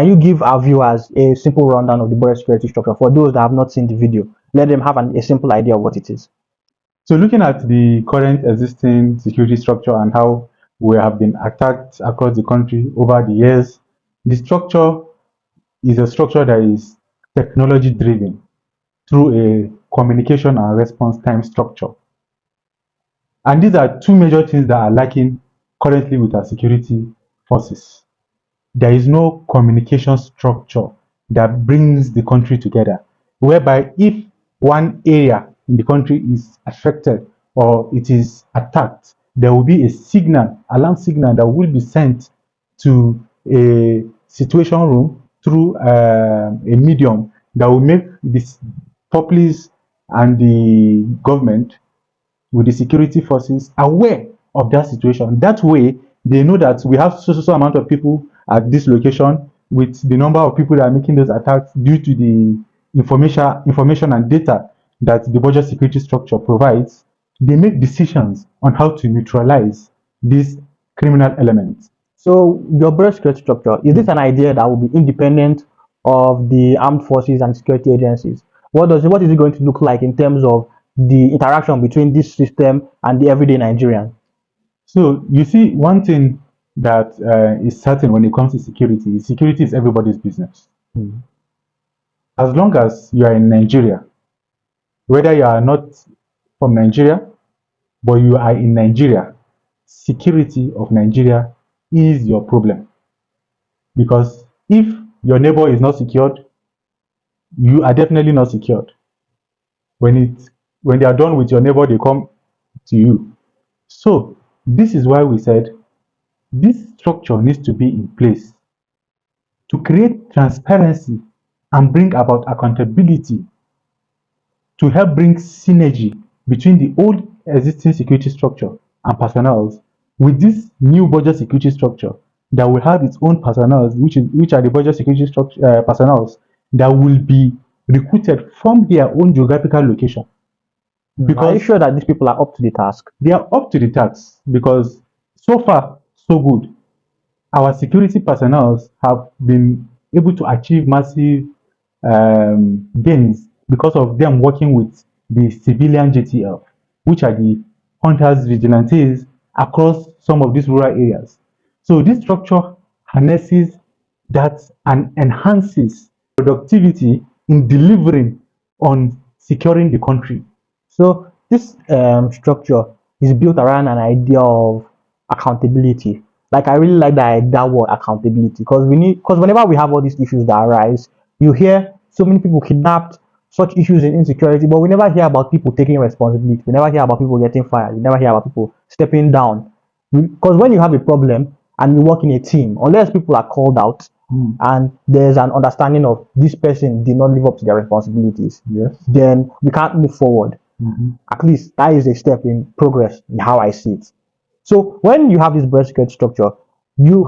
Can you give our viewers a simple rundown of the border security structure for those that have not seen the video? Let them have a simple idea of what it is. So looking at the current existing security structure and how we have been attacked across the country over the years, the structure is a structure that is technology driven through a communication and response time structure. And these are two major things that are lacking currently with our security forces. There is no communication structure that brings the country together, whereby if one area in the country is affected or it is attacked, there will be a signal, alarm signal that will be sent to a situation room through a medium that will make this populace and the government with the security forces aware of that situation. That way, they know that we have so amount of people at this location with the number of people that are making those attacks due to the information and data that the border security structure provides. They make decisions on how to neutralize these criminal elements. So your border security structure, is this an idea that will be independent of the armed forces and security agencies? What is it going to look like in terms of the interaction between this system and the everyday Nigerian? So you see, one thing that is certain when it comes to security is everybody's business. As long as you are in Nigeria, whether you are not from Nigeria, but you are in Nigeria, security of Nigeria is your problem. Because if your neighbor is not secured, you are definitely not secured. When they are done with your neighbor, they come to you. So this is why we said this structure needs to be in place to create transparency and bring about accountability, to help bring synergy between the old existing security structure and personnel with this new border security structure that will have its own personnel, which are the border security structure personnel that will be recruited from their own geographical location. Because are you sure that these people are up to the task? They are up to the task because so far, so good. Our security personnel have been able to achieve massive gains because of them working with the civilian JTF, which are the hunters, vigilantes across some of these rural areas. So this structure harnesses that and enhances productivity in delivering on securing the country. So this structure is built around an idea of accountability. Like I really like that word accountability because whenever we have all these issues that arise, you hear so many people kidnapped, such issues in insecurity, but we never hear about people taking responsibility. We never hear about people getting fired. We never hear about people stepping down. Because when you have a problem and you work in a team, unless people are called out and there's an understanding of this person did not live up to their responsibilities, then we can't move forward. At least that is a step in progress in how I see it. So when you have this border security structure,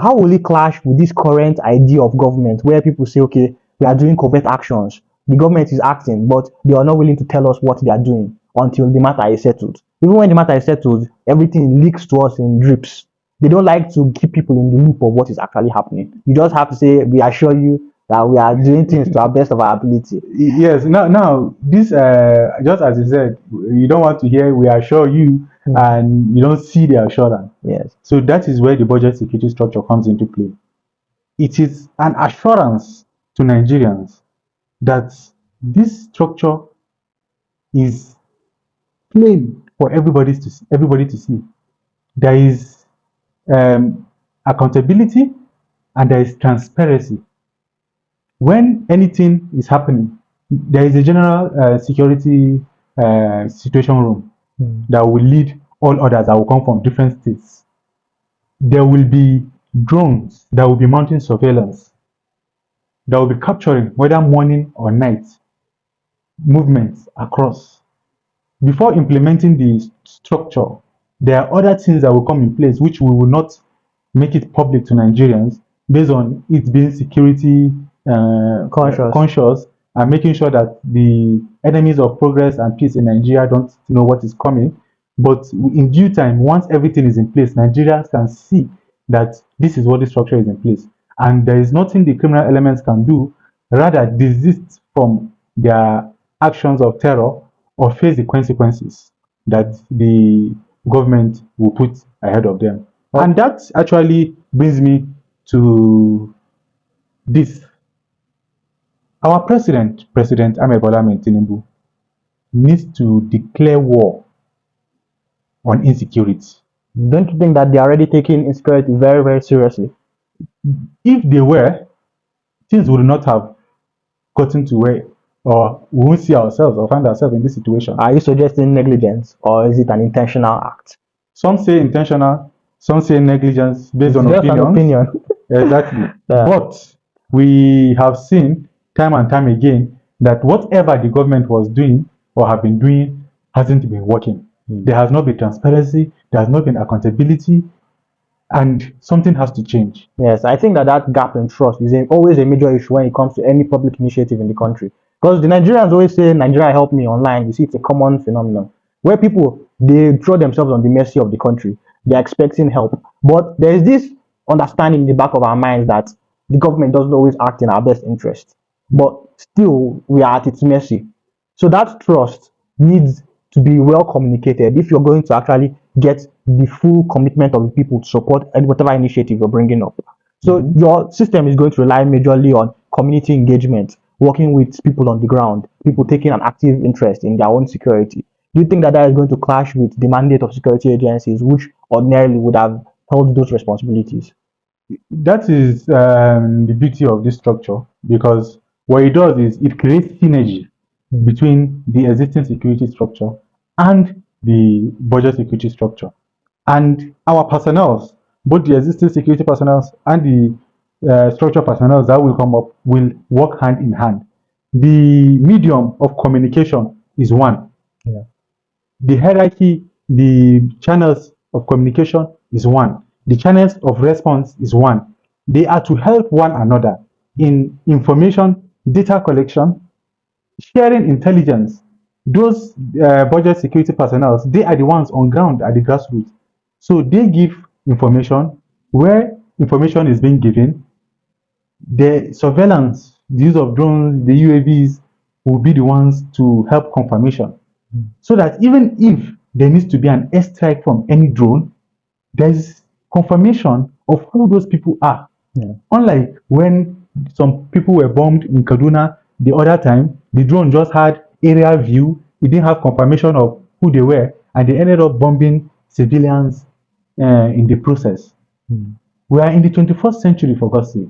how will it clash with this current idea of government where people say, okay, we are doing covert actions. The government is acting, but they are not willing to tell us what they are doing until the matter is settled. Even when the matter is settled, everything leaks to us in drips. They don't like to keep people in the loop of what is actually happening. You just have to say, we assure you that we are doing things to our best of our ability. Yes. Now this just as you said, you don't want to hear we assure you, and you don't see the assurance. Yes. So that is where the budget security structure comes into play. It is an assurance to Nigerians that this structure is plain for everybody to see. There is accountability and there is transparency. When anything is happening, there is a general security situation room that will lead all others that will come from different states. There will be drones that will be mounting surveillance, that will be capturing whether morning or night movements across. Before implementing the structure, there are other things that will come in place which we will not make it public to Nigerians based on it being security conscious and making sure that the enemies of progress and peace in Nigeria don't know what is coming. But in due time, once everything is in place, Nigerians can see that this is what the structure is in place. and there is nothing the criminal elements can do, rather desist from their actions of terror or face the consequences that the government will put ahead of them. And that actually brings me to this. Our President Ahmed Bola Ahmed Tinubu, needs to declare war on insecurity. Don't you think that they are already taking insecurity very, very seriously? If they were, things would not have gotten to where, or we won't see ourselves or find ourselves in this situation. Are you suggesting negligence, or is it an intentional act? Some say intentional, some say negligence based on Just an opinions. opinion. Exactly. Yeah. But we have seen time and time again that whatever the government was doing or have been doing hasn't been working. There has not been transparency, there has not been accountability, and something has to change. Yes, I think that that gap in trust is always a major issue when it comes to any public initiative in the country. Because the Nigerians always say, Nigeria help me online. You see, it's a common phenomenon where people, they throw themselves on the mercy of the country. They're expecting help. But there is this understanding in the back of our minds that the government doesn't always act in our best interest. But still, we are at its mercy. So that trust needs to be well communicated if you're going to actually get the full commitment of the people to support whatever initiative you're bringing up. So your system is going to rely majorly on community engagement, working with people on the ground, people taking an active interest in their own security. Do you think that that is going to clash with the mandate of security agencies, which ordinarily would have held those responsibilities? That is the beauty of this structure, because what it does is it creates synergy between the existing security structure and the budget security structure. And our personnel, both the existing security personnel and the structure personnel that will come up, will work hand in hand. The medium of communication is one. Yeah. The hierarchy, the channels of communication is one. The channels of response is one. They are to help one another in information, data collection, sharing intelligence. Those budget security personnel, they are the ones on ground at the grassroots. So they give information. Where information is being given, the surveillance, the use of drones, the UAVs will be the ones to help confirmation. So that even if there needs to be an airstrike from any drone, there is confirmation of who those people are. Yeah. Unlike when some people were bombed in Kaduna the other time, the drone just had aerial view, it didn't have confirmation of who they were, and they ended up bombing civilians in the process. We are in the 21st century, for God's sake.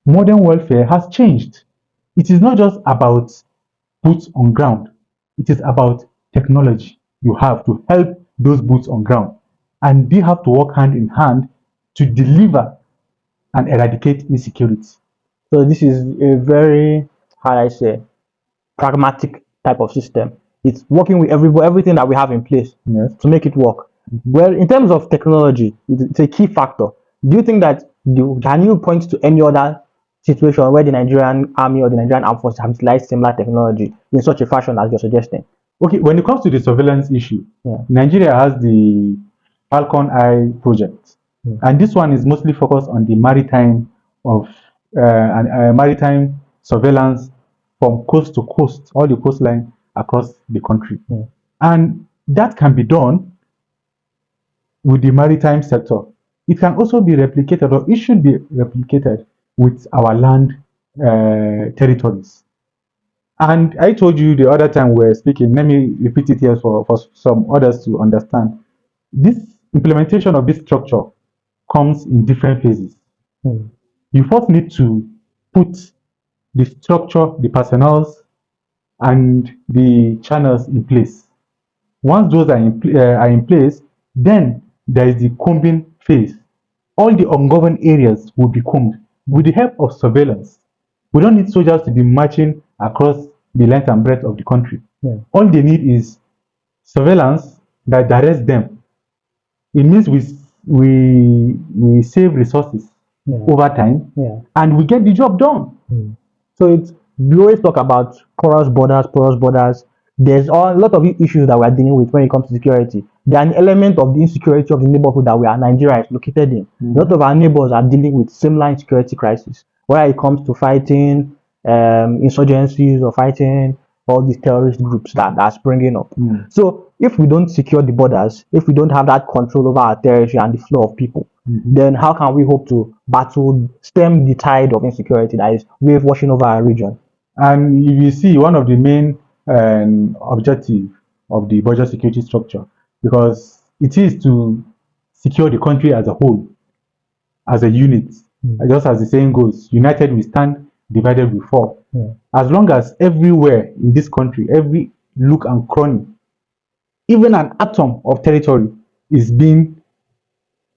Modern warfare has changed. It is not just about boots on ground. It is about technology you have to help those boots on ground. And they have to work hand in hand to deliver and eradicate insecurity. So this is a very, how do I say, pragmatic type of system. It's working with everything that we have in place to make it work. Well, in terms of technology, it's a key factor. Do you think that, can you point to any other situation where the Nigerian army or the Nigerian armed forces have utilized similar technology in such a fashion as you're suggesting? Okay, when it comes to the surveillance issue, Nigeria has the Falcon Eye project, and this one is mostly focused on the maritime maritime surveillance from coast to coast, all the coastline across the country, and that can be done with the maritime sector. It can also be replicated, or it should be replicated with our land territories. And I told you the other time we were speaking, let me repeat it here for some others to understand. This implementation of this structure comes in different phases. You first need to put the structure, the personnel, and the channels in place. Once those are in place, then there is the combing phase. All the ungoverned areas will be combed with the help of surveillance. We don't need soldiers to be marching across the length and breadth of the country. All they need is surveillance that directs them. It means we save resources over time, and we get the job done. So we always talk about porous borders, there's a lot of issues that we're dealing with when it comes to security. There are an element of the insecurity of the neighborhood that we are Nigeria is located in. A lot of our neighbors are dealing with similar insecurity crisis, whether it comes to fighting insurgencies or fighting all these terrorist groups that are springing up. So if we don't secure the borders, if we don't have that control over our territory and the flow of people, then how can we hope to stem the tide of insecurity that is wave washing over our region? And if you see, one of the main objective of the border security structure, because it is to secure the country as a whole, as a unit. Just as the saying goes, united we stand, divided we fall. As long as everywhere in this country, every nook and cranny, even an atom of territory is being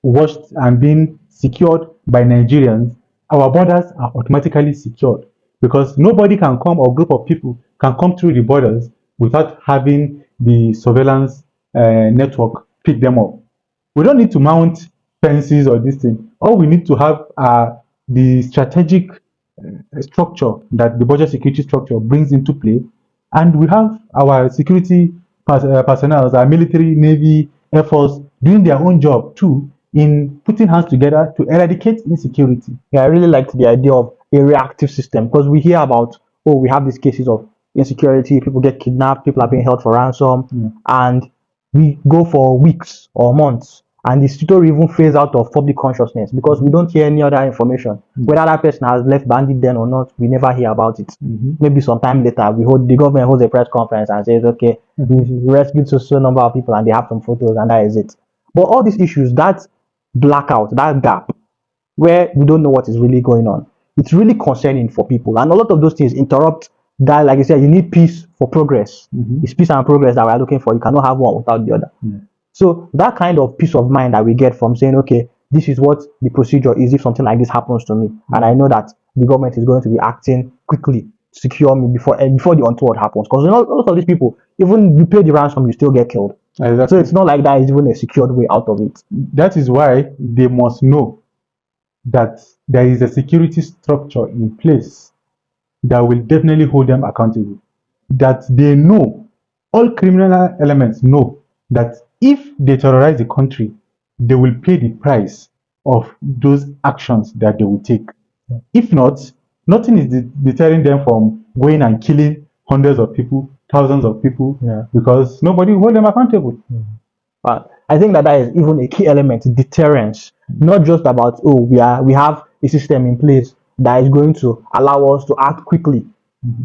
watched and being secured by Nigerians, our borders are automatically secured, because nobody can come, or group of people can come through the borders without having the surveillance network pick them up. We don't need to mount fences or this thing. All we need to have are the strategic structure that the border security structure brings into play, and we have our security personnel, our military, navy, air force doing their own job too in putting hands together to eradicate insecurity. Yeah, I really liked the idea of a reactive system, because we hear about, oh, we have these cases of insecurity, people get kidnapped, people are being held for ransom, and we go for weeks or months, and the story even fades out of public consciousness because we don't hear any other information. Whether that person has left bandit den or not, we never hear about it. Maybe sometime later, the government holds a press conference and says, okay, we rescued so number of people, and they have some photos, and that is it. But all these issues, that blackout, that gap, where we don't know what is really going on, it's really concerning for people. And a lot of those things interrupt that. Like I said, you need peace for progress. It's peace and progress that we're looking for. You cannot have one without the other. So that kind of peace of mind that we get from saying, okay, this is what the procedure is if something like this happens to me, and I know that the government is going to be acting quickly to secure me before the untoward happens. Because a lot of these people, even you pay the ransom, you still get killed. Exactly. So it's not like that is even a secured way out of it. That is why they must know that there is a security structure in place that will definitely hold them accountable. That they know, all criminal elements know that if they terrorize the country, they will pay the price of those actions that they will take. If not, nothing is deterring them from going and killing hundreds of people, thousands of people, because nobody will hold them accountable. But I think that is even a key element, deterrence. Not just about, oh, we have a system in place that is going to allow us to act quickly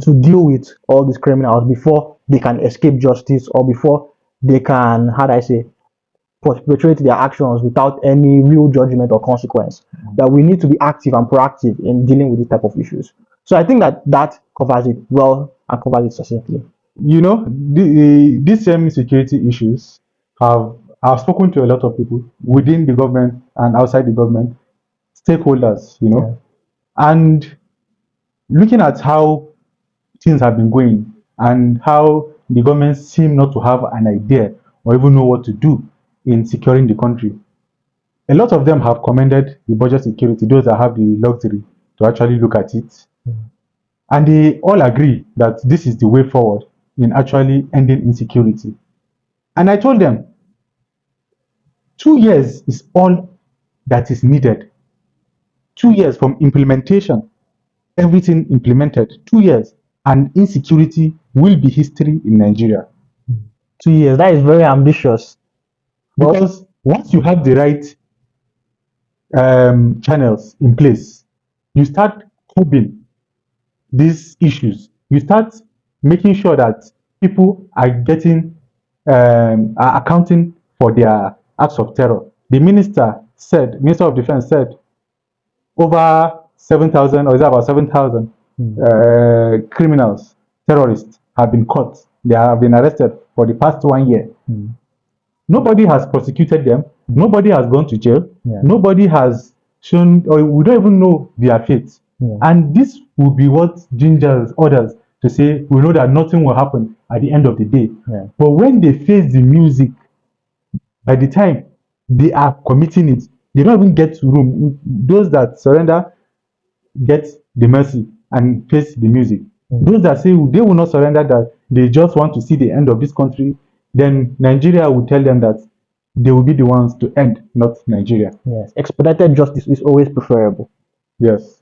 to deal with all these criminals before they can escape justice, or before they can, how do I say, perpetrate their actions without any real judgment or consequence. That we need to be active and proactive in dealing with this type of issues. So I think that covers it well and covers it succinctly. You know, these same security issues I've spoken to a lot of people within the government and outside the government, stakeholders, and looking at how things have been going and how the government seem not to have an idea or even know what to do in securing the country. A lot of them have commended the budget security, those that have the luxury to actually look at it. And they all agree that this is the way forward in actually ending insecurity. And I told them, 2 years is all that is needed. 2 years from implementation, everything implemented, 2 years, and insecurity will be history in Nigeria. 2 years, that is very ambitious. Because once you have the right channels in place, you start curbing these issues. You start making sure that people are getting, are accounting for their acts of terror. The Minister of Defense said, over 7,000, or is that about 7,000 criminals, terrorists have been caught. They have been arrested for the past 1 year. Nobody has prosecuted them. Nobody has gone to jail. Nobody has shown, or we don't even know their fate. And this will be what gingers others to say, we know that nothing will happen at the end of the day. But when they face the music, by the time they are committing it, they don't even get room. Those that surrender get the mercy and face the music. Those that say they will not surrender, that they just want to see the end of this country, then Nigeria will tell them that they will be the ones to end, not Nigeria. Yes, expedited justice is always preferable. Yes.